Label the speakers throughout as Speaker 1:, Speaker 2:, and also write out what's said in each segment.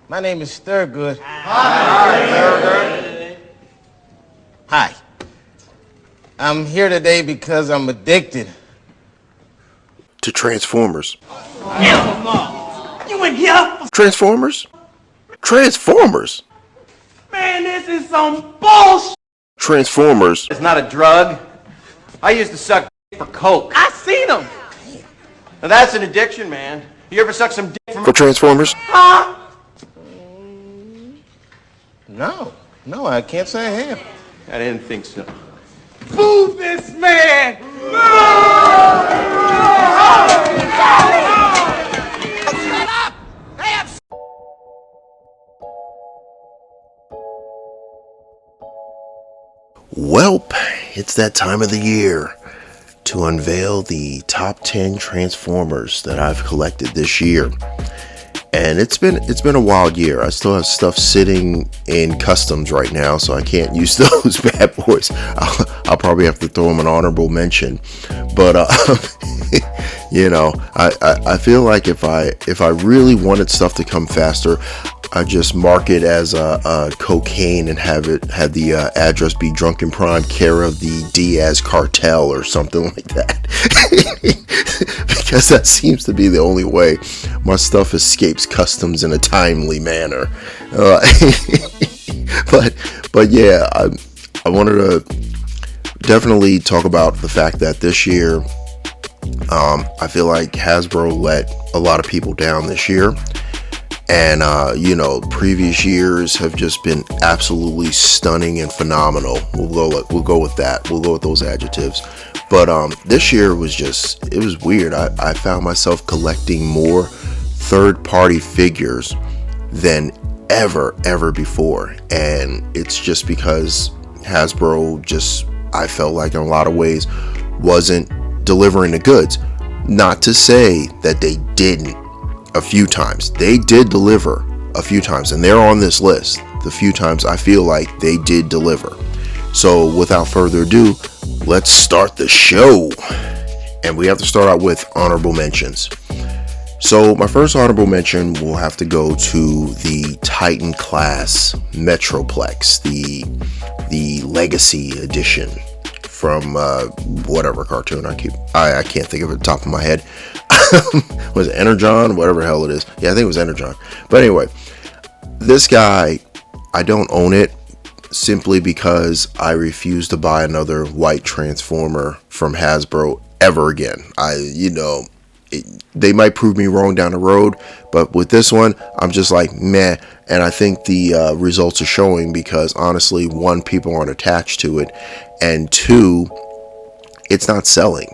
Speaker 1: My name is Thurgood. Hi. I'm here today because I'm addicted
Speaker 2: to Transformers.
Speaker 3: Hell no! You in here?
Speaker 2: Transformers? Transformers?
Speaker 3: Man, this is some bullshit!
Speaker 2: Transformers.
Speaker 4: It's not a drug. I used to suck for coke.
Speaker 3: I seen them!
Speaker 4: Now that's an addiction, man. You ever suck some dick from
Speaker 2: For Transformers?
Speaker 3: Huh?
Speaker 1: No, I can't say I have.
Speaker 4: I didn't think so.
Speaker 3: Move this man!
Speaker 2: Welp, it's that time of the year to unveil the top 10 Transformers that I've collected this year. And it's been a wild year. I still have stuff sitting in customs right now, so I can't use those bad boys. I'll probably have to throw them an honorable mention. But you know, I feel like if I really wanted stuff to come faster, I just mark it as a cocaine and have the address be Drunken Prime, care of the Diaz cartel or something like that. Because that seems to be the only way my stuff escapes customs in a timely manner. But yeah, I wanted to definitely talk about the fact that this year, I feel like Hasbro let a lot of people down this year. And, you know, previous years have just been absolutely stunning and phenomenal. We'll go with that. We'll go with those adjectives. But this year was it was weird. I found myself collecting more third-party figures than ever before. And it's just because Hasbro I felt like in a lot of ways wasn't delivering the goods. Not to say that they didn't. A few times they did deliver a few times, and they're on this list. The few times I feel like they did deliver. So without further ado, let's start the show. And we have to start out with honorable mentions. So my first honorable mention will have to go to the Titan class Metroplex, the Legacy edition from whatever cartoon. I can't think of it at the top of my head. Was it Energon? Whatever the hell it is. Yeah, I think it was Energon. But anyway, this guy, I don't own it simply because I refuse to buy another white Transformer from Hasbro ever again. They might prove me wrong down the road, but with this one, I'm just like, meh. And I think the results are showing because honestly, one, people aren't attached to it, and two, it's not selling.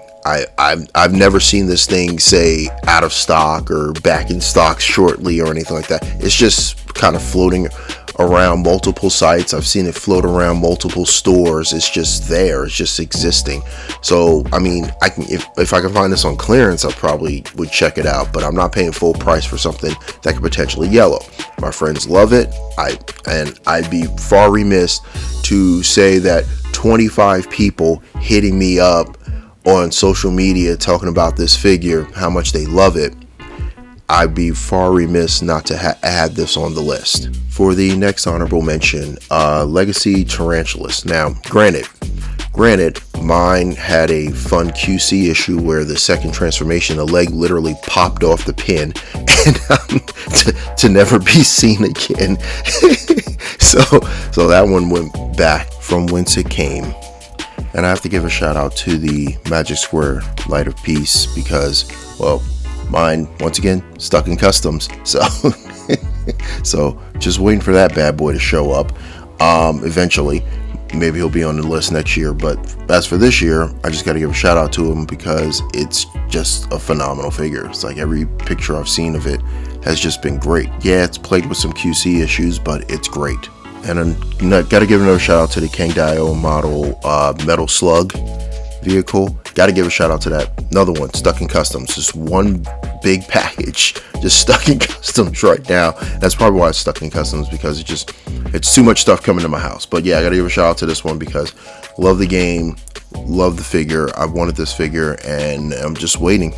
Speaker 2: I've never seen this thing say out of stock or back in stock shortly or anything like that. It's just kind of floating around multiple sites. I've seen it float around multiple stores. It's just there. It's just existing. So I mean, if I can find this on clearance, I probably would check it out. But I'm not paying full price for something that could potentially yellow. My friends love it. I'd be far remiss to say that 25 people hitting me up on social media talking about this figure, how much they love it, I'd be far remiss not to add this on the list. For the next honorable mention, Legacy Tarantulas. Now, granted, mine had a fun QC issue where the second transformation, the leg literally popped off the pin and to never be seen again. So that one went back from whence it came. And I have to give a shout out to the Magic Square Light of Peace because, well, mine, once again, stuck in customs. So just waiting for that bad boy to show up. Eventually, maybe he'll be on the list next year. But as for this year, I just got to give a shout out to him because it's just a phenomenal figure. It's like every picture I've seen of it has just been great. Yeah, it's plagued with some QC issues, but it's great. And I got to give another shout out to the Kangdao model Metal Slug vehicle. Got to give a shout out to that. Another one stuck in customs. Just one big package just stuck in customs right now. That's probably why it's stuck in customs, because it's too much stuff coming to my house. But yeah, I got to give a shout out to this one because love the game, love the figure. I've wanted this figure and I'm just waiting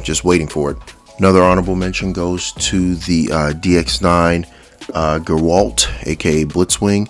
Speaker 2: for it. Another honorable mention goes to the DX9 Gerwalt, aka Blitzwing.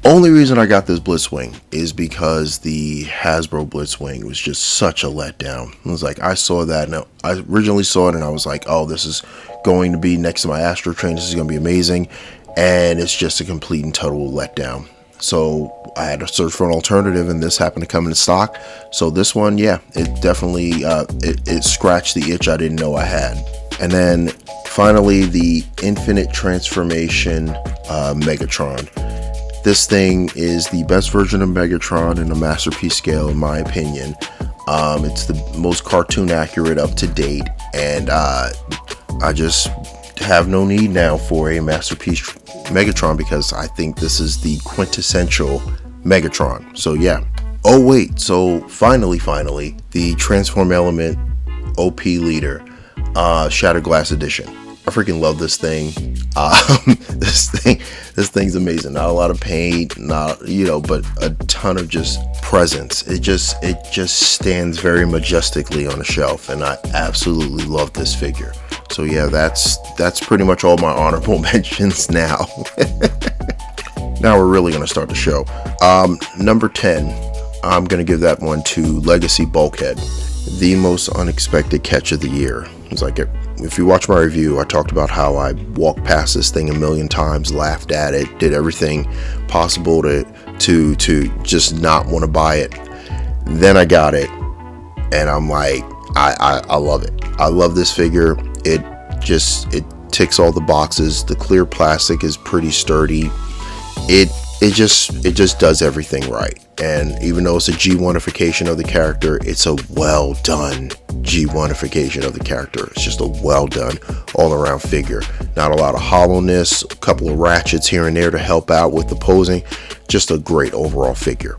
Speaker 2: Only reason I got this Blitzwing is because the Hasbro Blitzwing was just such a letdown. It was like, I saw that, and I originally saw it, and I was like, oh, this is going to be next to my Astro Train. This is going to be amazing. And it's just a complete and total letdown. So I had to search for an alternative, and this happened to come in stock. So this one, yeah, it definitely it scratched the itch I didn't know I had. And then finally, the Infinite Transformation Megatron. This thing is the best version of Megatron in a masterpiece scale, in my opinion. It's the most cartoon accurate up to date, and I just have no need now for a masterpiece Megatron, because I think this is the quintessential Megatron. So yeah. Oh wait, so finally, the Transform Element OP Leader, Shattered Glass Edition. I freaking love this thing. This thing's amazing. Not a lot of paint, but a ton of just presence. It just stands very majestically on a shelf, and I absolutely love this figure. So yeah, that's pretty much all my honorable mentions now. Now we're really gonna start the show. Number 10, I'm gonna give that one to Legacy Bulkhead, the most unexpected catch of the year. It's like, if you watch my review, I talked about how I walked past this thing a million times, laughed at it, did everything possible to just not want to buy it. Then I got it, and I'm like, I love it. I love this figure. It ticks all the boxes. The clear plastic is pretty sturdy. It just does everything right. And even though it's a G1ification of the character, it's a well done G1ification of the character. It's just a well done all around figure. Not a lot of hollowness, a couple of ratchets here and there to help out with the posing. Just a great overall figure.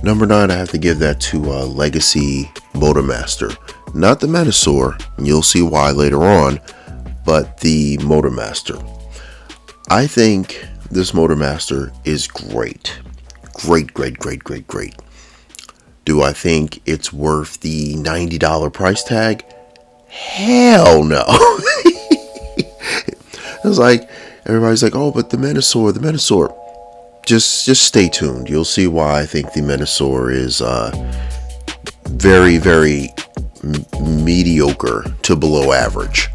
Speaker 2: Number 9, I have to give that to Legacy Motormaster. Not the Menasor, and you'll see why later on, but the Motormaster. I think this Motormaster is great. Great. Do I think it's worth the $90 price tag? Hell no. It's like, everybody's like, oh, but the Menasor. Just stay tuned. You'll see why I think the Menasor is very, very mediocre to below average.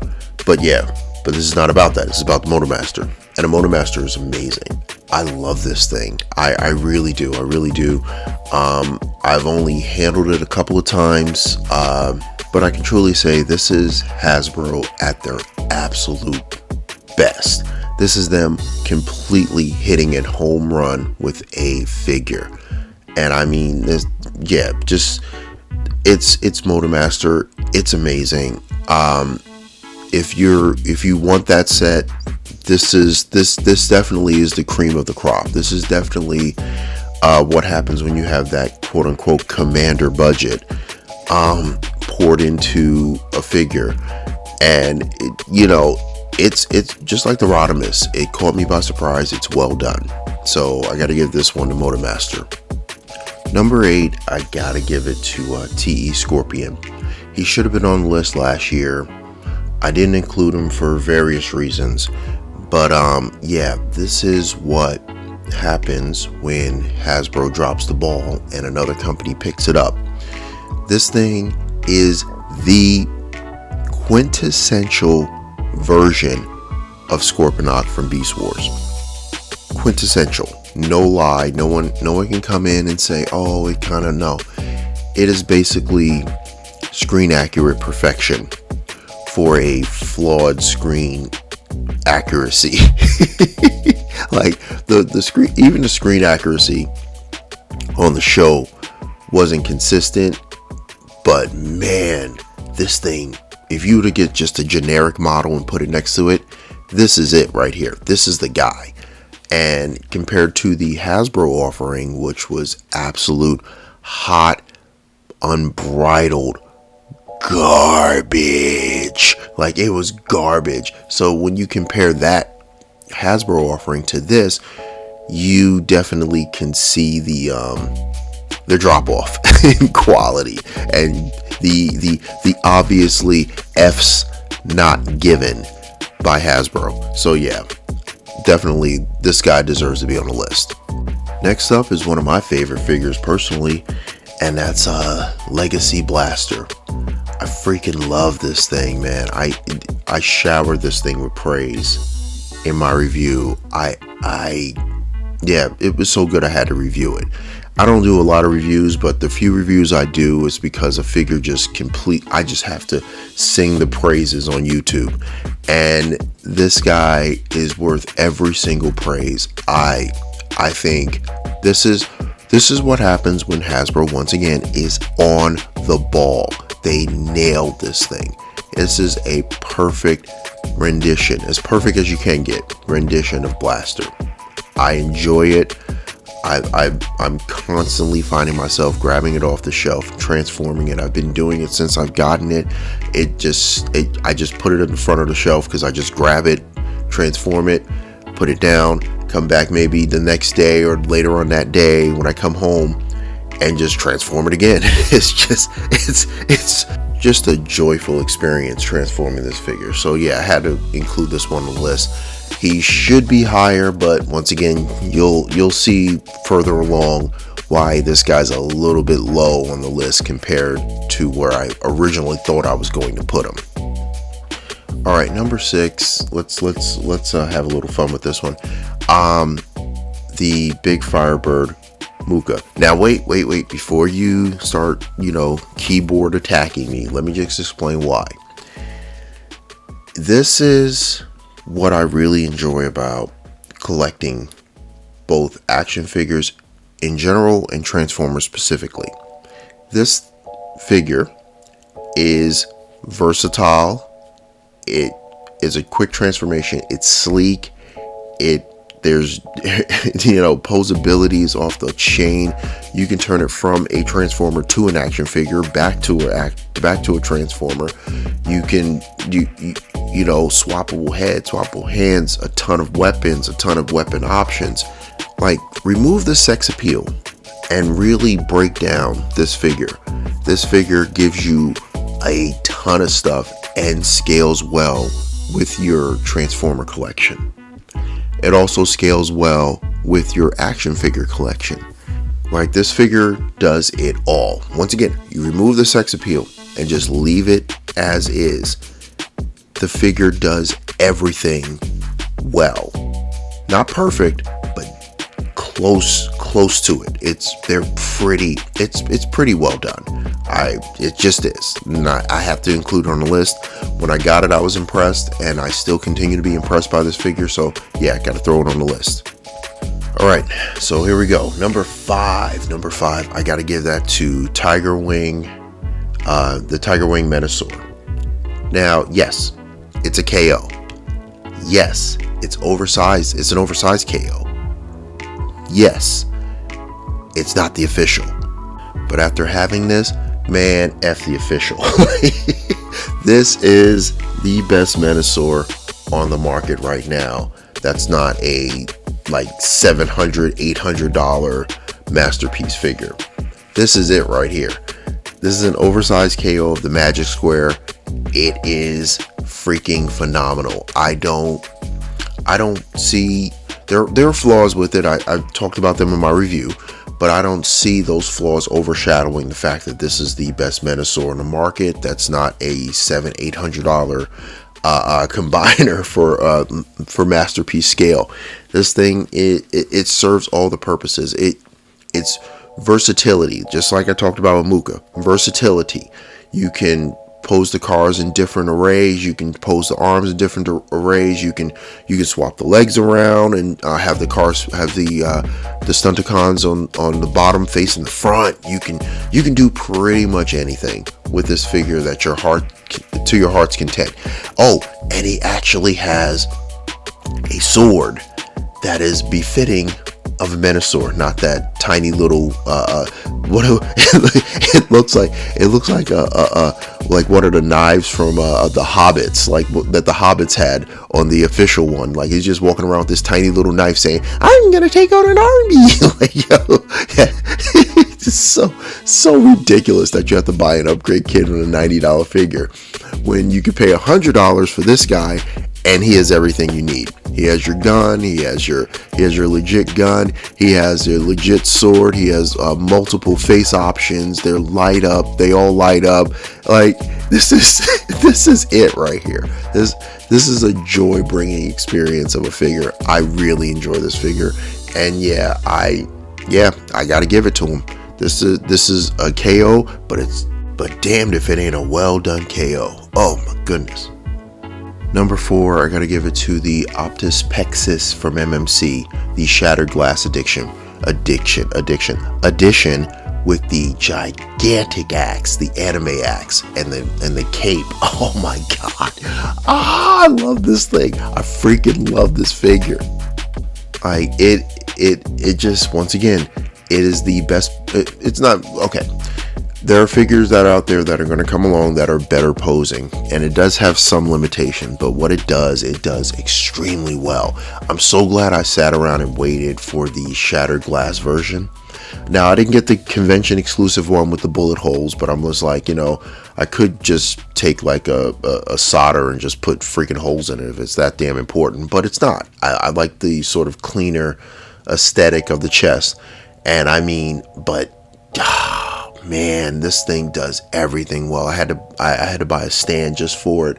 Speaker 2: But this is not about that. This is about the Motormaster. And the Motormaster is amazing. I love this thing. I really do. I've only handled it a couple of times, but I can truly say this is Hasbro at their absolute best. This is them completely hitting a home run with a figure. And I mean, it's Motormaster. It's amazing. If you want that set, this definitely is the cream of the crop. This is definitely what happens when you have that quote unquote commander budget poured into a figure. And it's just like the Rodimus. It caught me by surprise. It's well done. So I got to give this one to Motormaster. Number 8, I got to give it to TE Scorpion. He should have been on the list last year. I didn't include him for various reasons. But this is what happens when Hasbro drops the ball and another company picks it up. This thing is the quintessential version of Scorponok from Beast Wars. Quintessential. No lie. No one can come in and say, oh, it kind of, no. It is basically screen accurate perfection for a flawed screen accuracy. Like the screen, even the screen accuracy on the show wasn't consistent, but man, this thing, if you were to get just a generic model and put it next to it, this is it right here. This is the guy. And compared to the Hasbro offering, which was absolute hot, unbridled garbage. Like, it was garbage. So when you compare that Hasbro offering to this, you definitely can see the drop off in quality and the obviously F's not given by Hasbro. So yeah, definitely this guy deserves to be on the list. Next up is one of my favorite figures personally, and that's Legacy Blaster. I freaking love this thing, man. I showered this thing with praise in my review. Yeah, it was so good I had to review it. I don't do a lot of reviews, but the few reviews I do is because a figure I just have to sing the praises on YouTube. And this guy is worth every single praise. I think this is what happens when Hasbro once again is on the ball. They nailed this thing. This is a perfect rendition, as perfect as you can get, rendition of Blaster. I enjoy it. I'm constantly finding myself grabbing it off the shelf, transforming it. I've been doing it since I've gotten it. I just put it in the front of the shelf because I just grab it, transform it, put it down, come back maybe the next day or later on that day when I come home and just transform it again. It's just a joyful experience transforming this figure. So yeah, I had to include this one on the list. He should be higher, but once again, you'll see further along why this guy's a little bit low on the list compared to where I originally thought I was going to put him. All right, number 6. Let's have a little fun with this one. The Big Firebird Mooka. Now wait, before you start, keyboard attacking me, let me just explain why. This is what I really enjoy about collecting both action figures in general and Transformers specifically. This figure is versatile. It is a quick transformation. It's sleek. There's posabilities off the chain. You can turn it from a transformer to an action figure, back to a transformer. You can swappable head, swappable hands, a ton of weapons, a ton of weapon options. Like, remove the sex appeal and really break down this figure. This figure gives you a ton of stuff and scales well with your Transformer collection. It also scales well with your action figure collection. Like, this figure does it all. Once again, you remove the sex appeal and just leave it as is. The figure does everything well. Not perfect, but close to it. It's pretty well done. It just is. I have to include it on the list. When I got it, I was impressed, and I still continue to be impressed by this figure. So yeah, I got to throw it on the list. All right, so here we go. Number five. I got to give that to Tiger Wing, the Tiger Wing Menasor. Now, yes, it's a KO. Yes, it's oversized. It's an oversized KO. Yes, it's not the official. But after having this, man, F the official. This is the best Menasor on the market right now. That's not a $700, $800 masterpiece figure. This is it right here. This is an oversized KO of the Magic Square. It is freaking phenomenal. I don't see there are flaws with it. I've talked about them in my review, but I don't see those flaws overshadowing the fact that this is the best Menasor in the market. That's not a $700-800 combiner for masterpiece scale. This thing it serves all the purposes. It's versatility, just like I talked about with Mooka. Versatility. You can pose the cars in different arrays. You can pose the arms in different arrays. You can swap the legs around and have the cars have the Stunticons on the bottom facing the front. You can do pretty much anything with this figure that your heart's content. Oh, and he actually has a sword that is befitting of a Menasor, not that tiny little what it looks like. It looks like like one of the knives from the Hobbits, like that the Hobbits had on the official one. Like, he's just walking around with this tiny little knife saying, "I'm gonna take out an army." Like, it's just so ridiculous that you have to buy an upgrade kit on a $90 figure when you could pay $100 for this guy and he has everything you need. He has your gun, he has your legit gun, he has your legit sword, he has multiple face options. They all light up. Like, this is it right here. This is a joy bringing experience of a figure. I really enjoy this figure, and I gotta give it to him. This is a KO, but damned if it ain't a well done KO. Oh my goodness. Number 4, I gotta give it to the Optus Pexis from MMC, the Shattered Glass Edition with the gigantic axe, the anime axe, and the cape. Oh my god! I love this thing. I freaking love this figure. Like it just, once again, it is the best. It's not okay. There are figures that are out there that are going to come along that are better posing, and it does have some limitation, but what it does extremely well. I'm so glad I sat around and waited for the Shattered Glass version. Now, I didn't get the convention exclusive one with the bullet holes, but I'm just like, I could just take like a solder and just put freaking holes in it if it's that damn important, but it's not. I like the sort of cleaner aesthetic of the chest, and I mean, but man, this thing does everything well. I had to buy a stand just for it,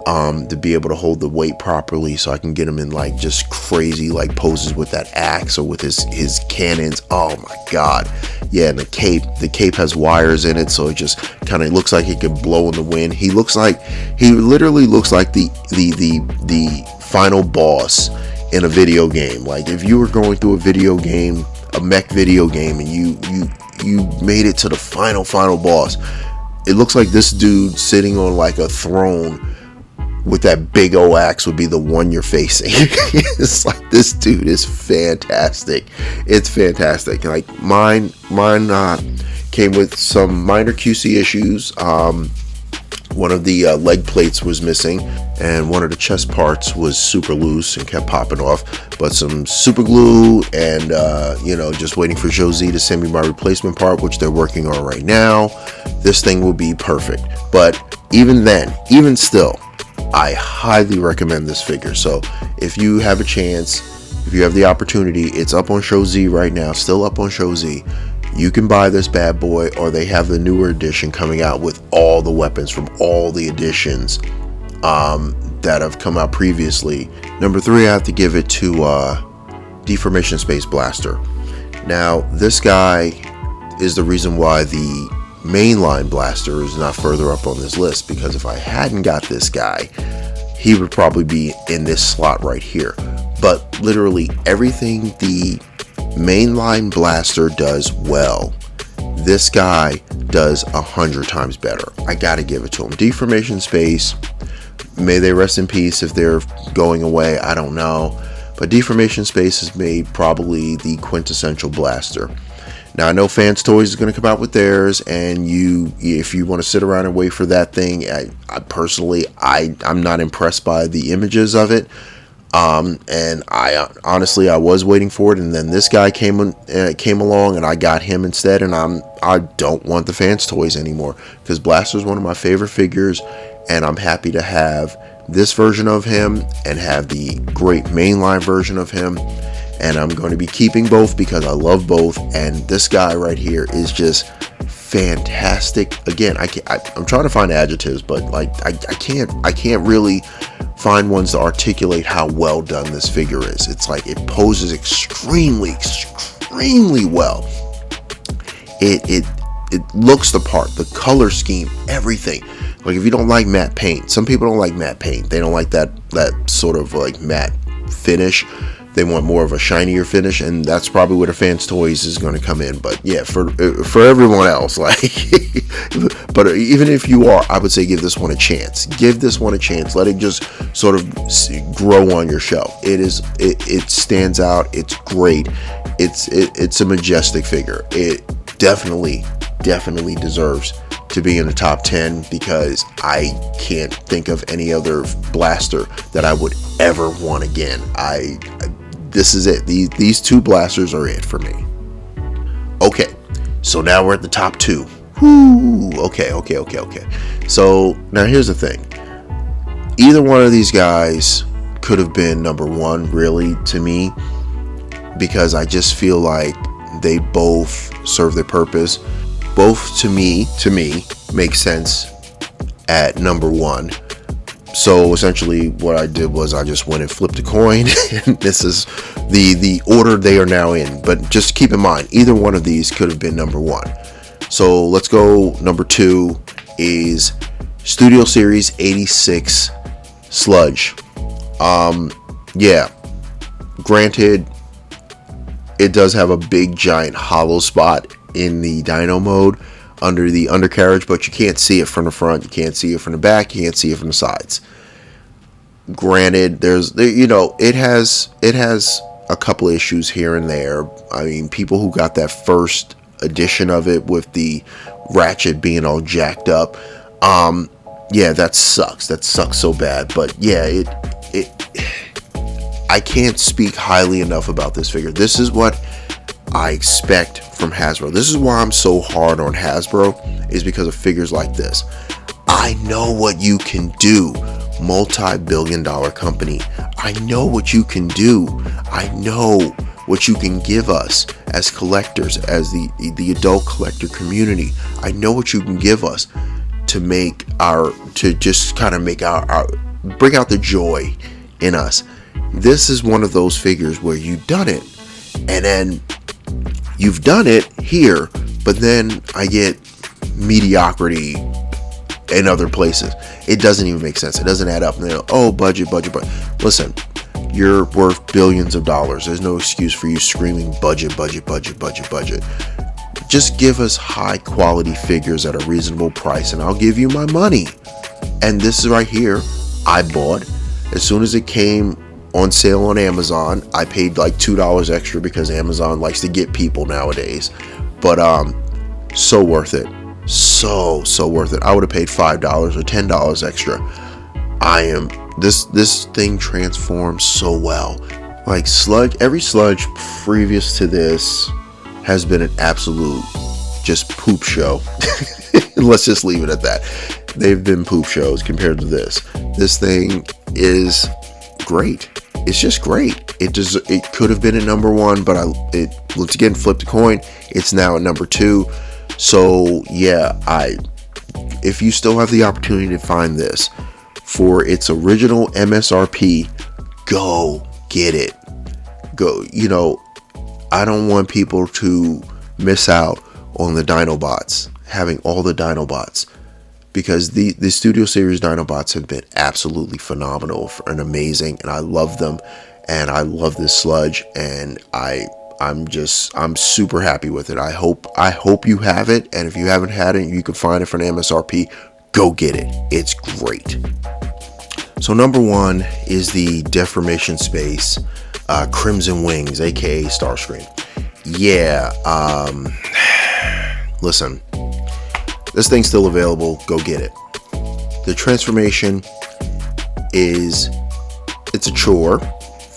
Speaker 2: to be able to hold the weight properly, so I can get him in like just crazy like poses with that axe or with his cannons. Oh my god, yeah. And the cape has wires in it, so it just kind of looks like it could blow in the wind. He literally looks like the final boss in a video game. Like, if you were going through a mech video game, and you made it to the final boss, it looks like this dude sitting on like a throne with that big old axe would be the one you're facing. It's like, this dude is fantastic. It's fantastic. Like, mine came with some minor QC issues. One of the leg plates was missing, and one of the chest parts was super loose and kept popping off. But some super glue and just waiting for Josie to send me my replacement part, which they're working on right now. This thing will be perfect. But even still, I highly recommend this figure. So if you have a chance, if you have the opportunity, it's up on Show Z right now, still up on Show Z. You can buy this bad boy, or they have the newer edition coming out with all the weapons from all the editions that have come out previously. Number 3, I have to give it to Deformation Space Blaster. Now, this guy is the reason why the mainline blaster is not further up on this list, because if I hadn't got this guy, he would probably be in this slot right here. But literally everything the mainline blaster does well, this guy does 100 times better. I gotta give it to him. Deformation Space, may they rest in peace if they're going away, I don't know, but Deformation Space has made probably the quintessential blaster. Now, I know Fans Toys is going to come out with theirs, and if you want to sit around and wait for that thing, I personally, I'm not impressed by the images of it. And I honestly, I was waiting for it, and then this guy came along, and I got him instead, and I don't want the Fans Toys anymore, because Blaster is one of my favorite figures, and I'm happy to have this version of him and have the great mainline version of him. And I'm going to be keeping both because I love both. And this guy right here is just fantastic. Again, I'm trying to find adjectives, but like I can't really find ones to articulate how well done this figure is. It's like, it poses extremely well. It looks the part, the color scheme, everything. Like, if you don't like matte paint, some people don't like matte paint. They don't like that sort of like matte finish. They want more of a shinier finish, and that's probably where the Fans Toys is going to come in. But yeah, for everyone else, like, but even if you are, I would say give this one a chance. Give this one a chance. Let it just sort of grow on your shelf. It stands out. It's great. It's a majestic figure. It definitely deserves to be in the top 10, because I can't think of any other blaster that I would ever want again. This is it. These two blasters are it for me. Okay, so now we're at the top 2. Whoo, okay. So now here's the thing. either one of these guys could have been number one, really, to me, because I just feel like they both serve their purpose. Both to me make sense at number one. So essentially what I did was I just went and flipped a coin, and this is the order they are now in. But just keep in mind, either one of these could have been number one. So let's go. Number two is Studio Series 86 Sludge. Yeah, granted, it does have a big giant hollow spot in the dyno mode under the undercarriage, but you can't see it from the front, you can't see it from the back, you can't see it from the sides. Granted, it has a couple issues here and there. I mean, people who got that first edition of it with the ratchet being all jacked up, yeah, that sucks so bad. But yeah, I can't speak highly enough about this figure. This is what I expect from Hasbro. This is why I'm so hard on Hasbro, is because of figures like this. I know what you can do, multi-billion-dollar company. I know what you can do. I know what you can give us as collectors, as the adult collector community. I know what you can give us to make bring out the joy in us. This is one of those figures where you've done it, and then you've done it here, but then I get mediocrity in other places. It doesn't even make sense. It doesn't add up. And oh, budget. Listen, you're worth billions of dollars. There's no excuse for you screaming budget. Just give us high quality figures at a reasonable price, and I'll give you my money. And this is right here, I bought as soon as it came on sale on Amazon. I paid like $2 extra because Amazon likes to get people nowadays. But so worth it. So worth it. I would have paid $5 or $10 extra. This thing transforms so well. Like Sludge, every Sludge previous to this has been an absolute just poop show. Let's just leave it at that. They've been poop shows compared to this. This thing is great. It's just great. It could have been at number one, but let's again flip the coin. It's now at number two. So yeah, if you still have the opportunity to find this for its original MSRP, go get it. Go. I don't want people to miss out on the Dinobots, having all the Dinobots, because the Studio Series Dinobots have been absolutely phenomenal and amazing, and I love them, and I love this Sludge, and I'm super happy with it. I hope you have it, and if you haven't had it, you can find it for an MSRP. Go get it. It's great. So number one is the Deformation Space Crimson Wings, aka Starscream. Yeah, listen, this thing's still available. Go get it. The transformation it's a chore.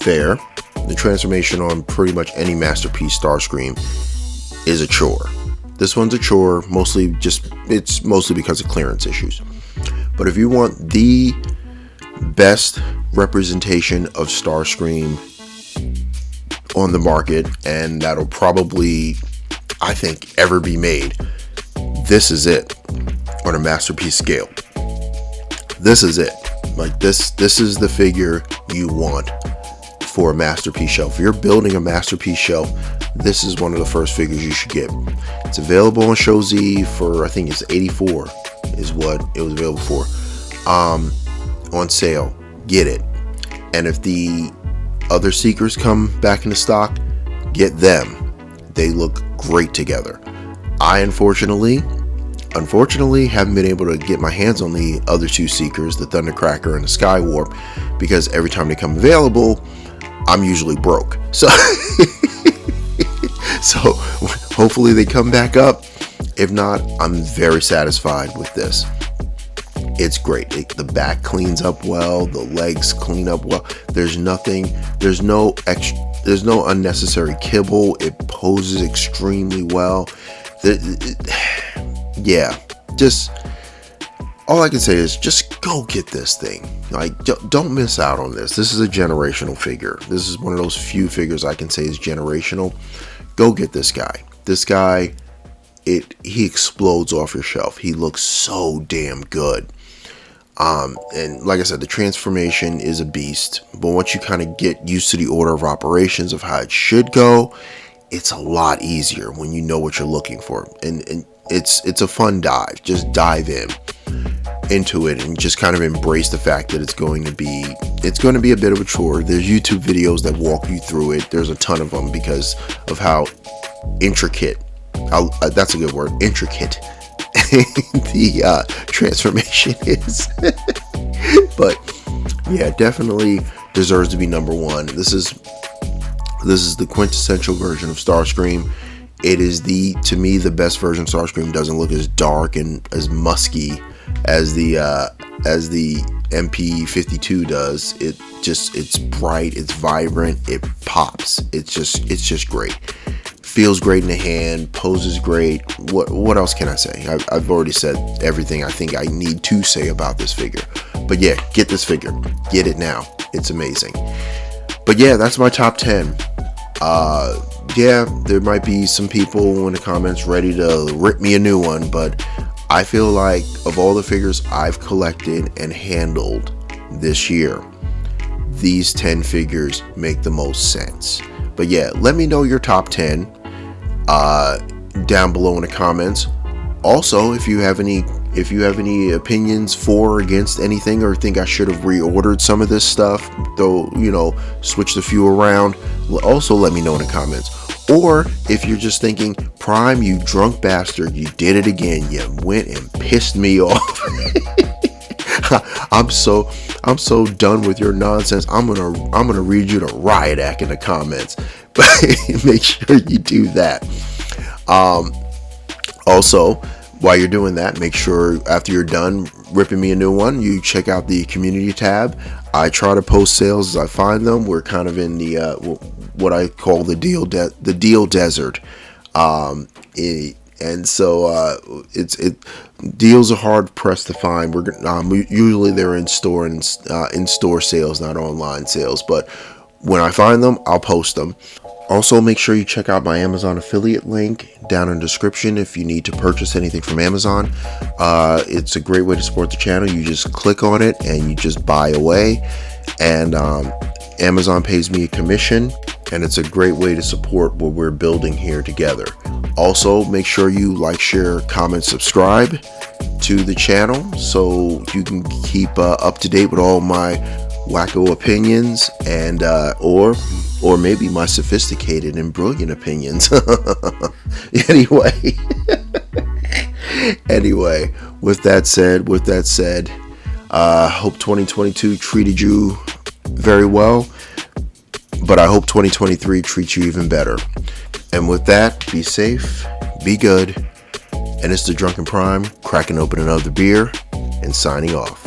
Speaker 2: Fair. The transformation on pretty much any Masterpiece Starscream is a chore. This one's a chore, it's mostly because of clearance issues. But if you want the best representation of Starscream on the market, and that'll probably, I think, ever be made, this is it on a Masterpiece scale. This is it. Like this is the figure you want for a Masterpiece shelf. If you're building a Masterpiece shelf, this is one of the first figures you should get. It's available on Show Z for, I think it's $84 is what it was available for, on sale. Get it. And if the other Seekers come back into stock, get them. They look great together. I unfortunately haven't been able to get my hands on the other two Seekers, the Thundercracker and the Skywarp, because every time they come available, I'm usually broke. So hopefully they come back up. If not, I'm very satisfied with this. It's great. The back cleans up well, the legs clean up well. There's no unnecessary kibble. It poses extremely well. Yeah, just all I can say is just go get this thing. Like, don't miss out on this. This is a generational figure. This is one of those few figures I can say is generational. Go get this guy. This guy, he explodes off your shelf. He looks so damn good. And like I said, the transformation is a beast, but once you kind of get used to the order of operations of how it should go, it's a lot easier when you know what you're looking for. And it's a fun dive. Just dive into it and just kind of embrace the fact that it's going to be a bit of a chore. There's YouTube videos that walk you through it. There's a ton of them because of how intricate, that's a good word, intricate the transformation is. But yeah, definitely deserves to be number one. This is the quintessential version of Starscream. It is to me the best version of Starscream. Doesn't look as dark and as musky as the MP52 does. It's bright, it's vibrant, it pops. It's just great. Feels great in the hand, poses great. What else can I say? I've already said everything I think I need to say about this figure. But yeah, get this figure. Get it now. It's amazing. But yeah, that's my top 10. Yeah, there might be some people in the comments ready to rip me a new one, but I feel like of all the figures I've collected and handled this year, these 10 figures make the most sense. But yeah, let me know your top 10 down below in the comments. Also, if you have any opinions for or against anything, or think I should have reordered some of this stuff, though, switched a few around, also let me know in the comments. Or if you're just thinking, Prime, you drunk bastard, you did it again, you went and pissed me off. I'm so done with your nonsense. I'm gonna read you the riot act in the comments. But make sure you do that. Also, while you're doing that, make sure after you're done ripping me a new one, you check out the community tab. I try to post sales as I find them. We're kind of in the what I call the deal desert, and so deals are hard pressed to find. Usually they're in store and in store sales, not online sales. But when I find them, I'll post them. Also, make sure you check out my Amazon affiliate link down in the description if you need to purchase anything from Amazon. It's a great way to support the channel. You just click on it and you just buy away, and Amazon pays me a commission, and it's a great way to support what we're building here together. Also, make sure you like, share, comment, subscribe to the channel so you can keep up to date with all my wacko opinions and or maybe my sophisticated and brilliant opinions. Anyway, with that said, hope 2022 treated you very well, but I hope 2023 treats you even better. And with that, be safe, be good, and it's the Drunken Prime cracking open another beer and signing off.